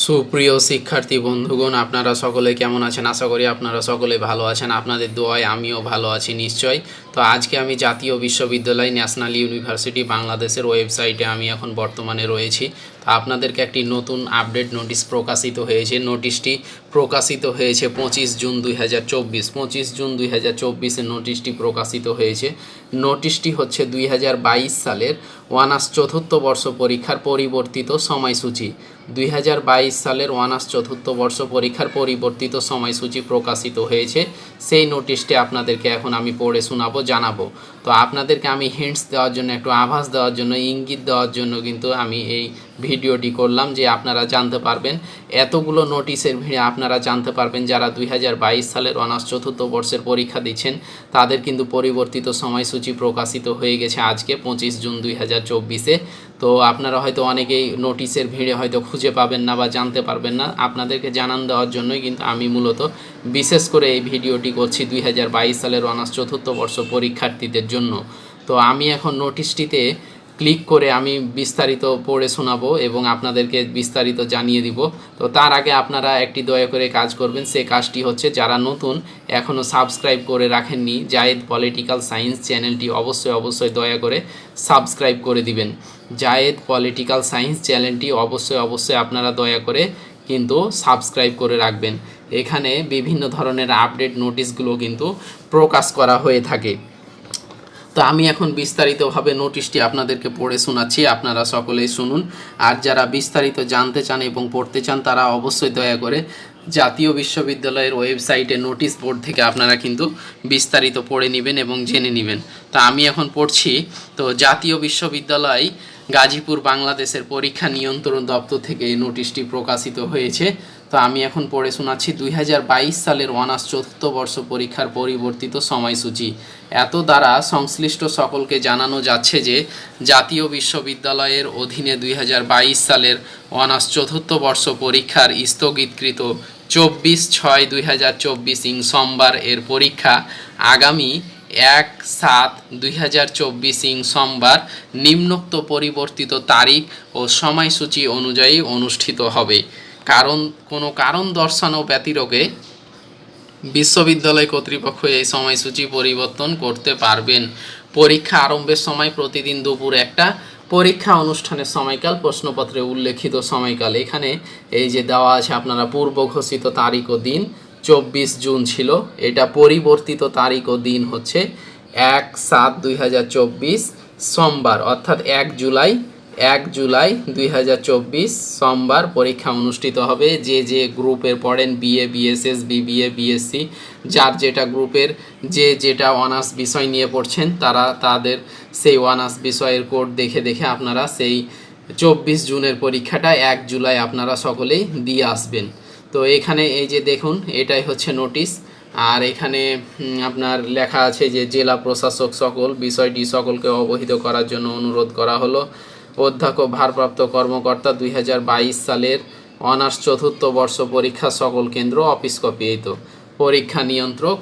সুপ্রিয় শিক্ষার্থী বন্ধুগণ, আপনারা সকলে কেমন আছেন? আশা করি আপনারা সকলে ভালো আছেন। আপনাদের দোয়ায় আমিও ভালো আছি নিশ্চয়। তো আজকে আমি জাতীয় বিশ্ববিদ্যালয় ন্যাশনাল ইউনিভার্সিটি বাংলাদেশের ওয়েবসাইটে আমি এখন বর্তমানে রয়েছি। তো আপনাদেরকে একটি নতুন আপডেট নোটিশ প্রকাশিত হয়েছে। নোটিশটি প্রকাশিত হয়েছে 25 জুন 2024। 25 জুন 2024 নোটিশটি প্রকাশিত হয়েছে। নোটিশটি হচ্ছে 2022 সালের অনার্স চতুর্থ বর্ষ পরীক্ষার পরিবর্তিত সময়সূচি। 2022 সালের অনার্স চতুর্থ বর্ষ পরীক্ষার পরিবর্তিত সময়সূচি প্রকাশিত হয়েছে। সেই নোটিশটি আপনাদেরকে এখন আমি পড়ে শোনাবো, জানাবো। তো আপনাদেরকে আমি হিন্টস দেওয়ার জন্য, একটু আভাস দেওয়ার জন্য, ইঙ্গিত দেওয়ার জন্য কিন্তু আমি এই ভিডিওটি করলাম, যে আপনারা জানতে পারবেন এতগুলো নোটিশের ভিড়ে আপনারা জানতে পারবেন যারা 2022 সালের অনার্স চতুর্থ বর্ষের পরীক্ষা দিচ্ছেন তাদের কিন্তু পরিবর্তিত সময়সূচি প্রকাশিত হয়ে গেছে আজকে 25 জুন 2024-এ। তো আপনারা হয়তো অনেকেই নোটিশের ভিড়ে হয়তো খুঁজে পাবেন না বা জানতে পারবেন না। আপনাদেরকে জানান দেওয়ার জন্যই কিন্তু আমি মূলত বিশেষ করে এই ভিডিওটি করছি 2022 সালের অনার্স চতুর্থ বর্ষ পরীক্ষার্থীদের জন্য। তো আমি এখন নোটিশটিতে ক্লিক করে আমি বিস্তারিত পড়ে শোনাবো এবং আপনাদেরকে বিস্তারিত জানিয়ে দিব। তো তার আগে আপনারা একটি দয়া করে কাজ করবেন, সে কাজটি হচ্ছে যারা নতুন এখনও সাবস্ক্রাইব করে রাখেননি জায়েদ পলিটিক্যাল সায়েন্স চ্যানেলটি অবশ্যই দয়া করে সাবস্ক্রাইব করে দিবেন। জায়েদ পলিটিক্যাল সায়েন্স চ্যানেলটি অবশ্যই আপনারা দয়া করে কিন্তু সাবস্ক্রাইব করে রাখবেন। এখানে বিভিন্ন ধরনের আপডেট নোটিশগুলো কিন্তু প্রকাশ করা হয়ে থাকে। তো আমি এখন বিস্তারিতভাবে নোটিশটি আপনাদেরকে পড়ে শোনাচ্ছি, আপনারা সকলেই শুনুন। আর যারা বিস্তারিত জানতে চান এবং পড়তে চান তারা অবশ্যই দয়া করে জাতীয় বিশ্ববিদ্যালয়ের ওয়েবসাইটে নোটিশ বোর্ড থেকে আপনারা কিন্তু বিস্তারিত পড়ে নেবেন এবং জেনে নেবেন। তো আমি এখন পড়ছি। তো জাতীয় বিশ্ববিদ্যালয় গাজীপুর বাংলাদেশের পরীক্ষা নিয়ন্ত্রণ দপ্তর থেকে এই নোটিশটি প্রকাশিত হয়েছে। তো আমি এখন পড়ে শোনাচ্ছি। 2022 সালের অনার্স চতুর্থ বর্ষ পরীক্ষার পরিবর্তিত সময়সূচি। এত দ্বারা সংশ্লিষ্ট সকলকে জানানো যাচ্ছে যে জাতীয় বিশ্ববিদ্যালয়ের অধীনে 2022 সালের অনার্স চতুর্থ বর্ষ পরীক্ষার স্থগিতকৃত 24/6/2024 সোমবার এর পরীক্ষা আগামী 1/7/2024 সোমবার নিম্নোক্ত পরিবর্তিত তারিখ ও সময়সূচি অনুযায়ী অনুষ্ঠিত হবে। কোনো কারণ দর্শানো ব্যতিরেকে বিশ্ববিদ্যালয় কর্তৃপক্ষ এই সময়সূচি পরিবর্তন করতে পারবেন। পরীক্ষা আরম্ভের সময় প্রতিদিন দুপুর 1টা। পরীক্ষা অনুষ্ঠানের সময়কাল প্রশ্নপত্রে উল্লেখিত সময়কাল। এখানে এই যে দেওয়া আছে আপনারা পূর্ব ঘোষিত তারিখ ও দিন 24 জুন ছিল, এটা পরিবর্তিত তারিখ ও দিন হচ্ছে 1/7/2024 সোমবার, অর্থাৎ 1 জুলাই 2024 সোমবার পরীক্ষা অনুষ্ঠিত হবে। যে গ্রুপের পড়েন, বিএ, বিএসএস, বিবিএ, বিএসসি, যার যেটা গ্রুপের যেটা অনার্স বিষয় নিয়ে পড়ছেন তারা তাদের সেই অনার্স বিষয়ের কোড দেখে আপনারা সেই 24 জুনের পরীক্ষাটা 1 জুলাই আপনারা সকলেই দিয়ে আসবেন। তো এখানে এই যে দেখুন, এটাই হচ্ছে নোটিশ। আর এখানে আপনার লেখা আছে যে জেলা প্রশাসক সকল বিষয়টি সকলকে অবহিত করার জন্য অনুরোধ করা হলো। অধ্যক্ষ ভারপ্রাপ্ত কর্মকর্তা 2022 সালের অনার্স চতুর্থ বর্ষ পরীক্ষা সকল কেন্দ্র অফিস কপি। এই তো পরীক্ষা নিয়ন্ত্রক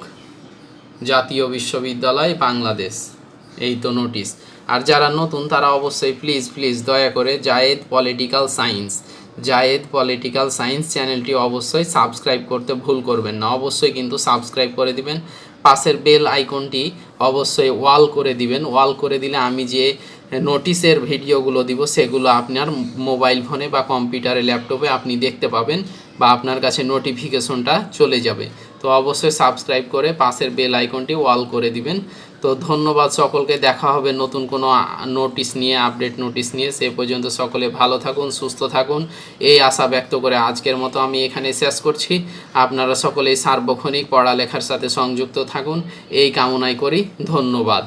জাতীয় বিশ্ববিদ্যালয় বাংলাদেশ, এই তো নোটিশ। আর যারা নতুন তারা অবশ্যই প্লিজ দয়া করে জায়েদ পলিটিক্যাল সায়েন্স চ্যানেলটি অবশ্যই সাবস্ক্রাইব করতে ভুল করবেন না। অবশ্যই কিন্তু সাবস্ক্রাইব করে দিবেন। পাশের বেল আইকনটি অবশ্যই ওয়াল করে দিবেন। ওয়াল করে দিলে আমি যে নোটিশের ভিডিওগুলো দিব সেগুলো আপনার মোবাইল ফোনে বা কম্পিউটারে, ল্যাপটপে আপনি দেখতে পাবেন বা আপনার কাছে নোটিফিকেশনটা চলে যাবে। তো অবশ্যই সাবস্ক্রাইব করে পাশের বেল আইকনটি ওয়াল করে দিবেন। তো ধন্যবাদ সকলকে। দেখা হবে নতুন কোনো নোটিশ নিয়ে, আপডেট নোটিশ নিয়ে। সে পর্যন্ত সকলে ভালো থাকুন, সুস্থ থাকুন, এই আশা ব্যক্ত করে আজকের মতো আমি এখানে শেষ করছি। আপনারা সকলেই সার্বক্ষণিক পড়ালেখার সাথে সংযুক্ত থাকুন এই কামনাই করি। ধন্যবাদ।